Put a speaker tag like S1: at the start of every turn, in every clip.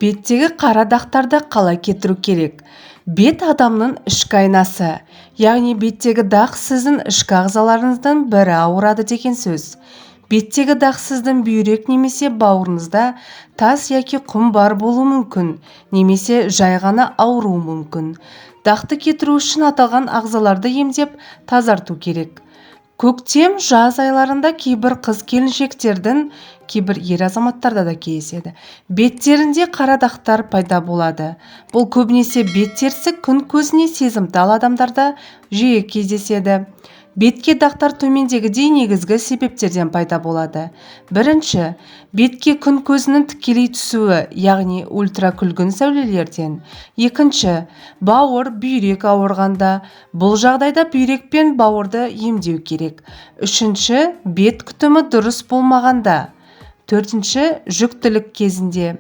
S1: Беттегі қара дақтарды қалай кетіру керек? Бет адамның ішкі айнасы, яғни беттегі дақ сіздің ішкі ағзаларыңыздың бірі ауырады деген сөз. Беттегі дақ сіздің бүйрек немесе бауырыңызда тас яки құм бар болуы мүмкін, немесе жай ғана ауыруы мүмкін. Дақты кетіру үшін аталған ағзаларды емдеп тазарту керек. Көктем, жаз айларында кейбір қыз-келіншектердің, кейбір ер азаматтарда да кездеседі. Беттерінде қара дақтар пайда болады. Бұл көбінесе бет терісі күн көзіне сезімтал адамдарда жиі кездеседі. Бетке дақтар төмендегідей негізгі себептерден пайда болады. Бірінші, бетке күн көзінің тікелей түсуі, яғни ультракүлгін сәулелерден. Екінші, бауыр, бүйрек ауырғанда. Бұл жағдайда бүйрек пен бауырды емдеу керек. Үшінші, бет күтімі дұрыс болмағанда. Төртінші, жүктілік кезінде.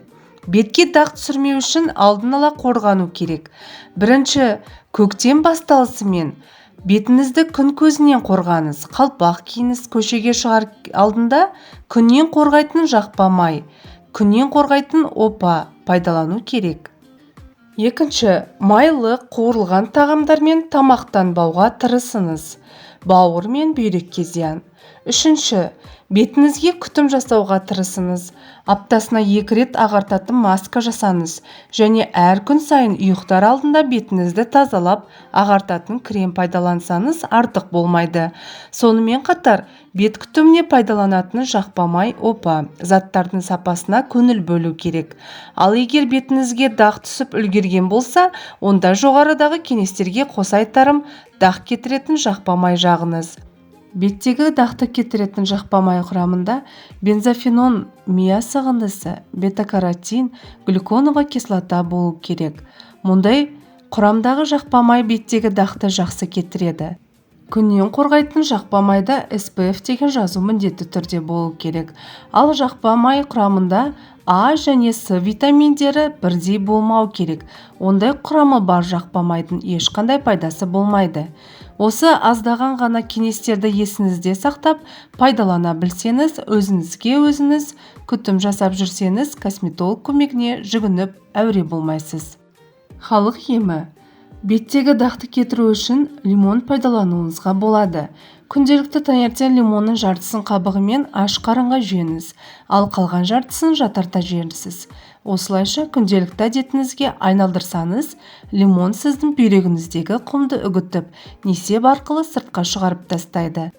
S1: Бетке дақ түсірмеу үшін алдын ала қорғану керек. Бірінші, көктем басталысымен бетіңізді күн көзінен қорғаңыз. Қалпақ киіңіз. Көшеге шығар алдында күннен қорғайтын жақпа май, күннен қорғайтын опа пайдалану керек. Екінші, майлы қуырылған тағамдармен тамақтанбауға тырысыңыз. Бауыр мен бүйрекке зиян. Үшінші, бетіңізге күтім жасауға тырысыңыз. Аптасына 2 рет ағартатын маска жасаңыз және әр күн сайын ұйықтар алдында бетіңізді тазалап ағартатын крем пайдалансаңыз артық болмайды. Сонымен қатар, бет күтіміне пайдаланатын жақпа май, опа заттардың сапасына көңіл бөлу керек. Ал егер бетіңізге дақ түсіп үлгерген болса, онда жоғарыдағы кеңестерге қоса айтарым, дақ кетіретін жақпа май жағыңыз. Беттегі дақты кетіретін жақпа май құрамында бензофенон мия сығындысы, бета-каротин, глюконовая кислота болу керек. Мұндай құрамдағы жақпа май беттегі дақты жақсы кетіреді. Күннен қорғайтын жақпа майда SPF деген жазу міндетті түрде болу керек. Ал жақпа май құрамында А және С витаминдері бірдей болмау керек. Ондай құрамы бар жақпа майдың ешқандай пайдасы болмайды. Осы аздаған ғана кеңестерді есіңізде сақтап, пайдалана білсеңіз, өзіңізге өзіңіз күтім жасап жүрсеңіз, косметолог көмегіне жүгініп әуре болмайсыз. Халық емі. Беттегі дақты кетіру үшін лимон пайдалануыңызға болады. Күнделікті таңертең лимонның жартысын қабығымен аш қарынға жеңіз, ал қалған жартысын жатарта жеңсіз. Осылайша күнделікті әдетіңізге айналдырсаңыз, лимон сіздің бүйрегіңіздегі құмды үгітіп, несеп арқылы сыртқа шығарып тастайды.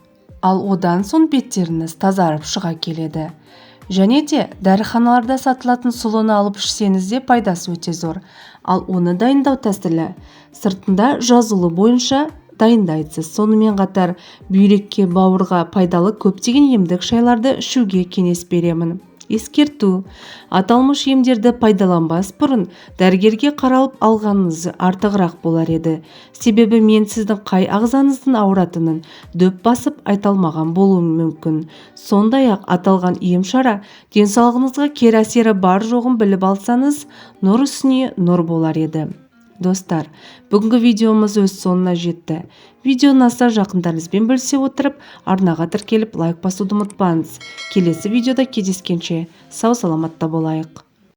S1: Ал одан соң беттеріңіз тазарып шыға келеді. Және де дәріханаларда сатылатын сұлыны алып ішсеңіз де пайдасы өте зор. Ал оны дайындау тәсілі сыртында жазулы бойынша дайындайсыз. Сонымен қатар бүйрекке, бауырға пайдалы көптеген емдік шайларды ішуге кеңес беремін. Ескерту: аталмыш емдерді пайдаланбас бұрын дәрігерге қаралып алғаныңыз артығырақ болар еді. Себебі мен сіздің қай ағзаңыздың ауыратынын дөп басып айта алмаған болуы мүмкін. Сондай-ақ аталған ем-шара денсаулығыңызға кері әсері бар жоғын біліп алсаңыз, нұр үстіне нұр болар еді. Достар, бүгінгі видеомыз өз соңына жетті. Видеоны аса жақындарыңызбен бөлісе отырып, арнаға тіркеліп лайк басуды ұмытпаңыз. Келесі видеода кездескенше сау саламатта болайық.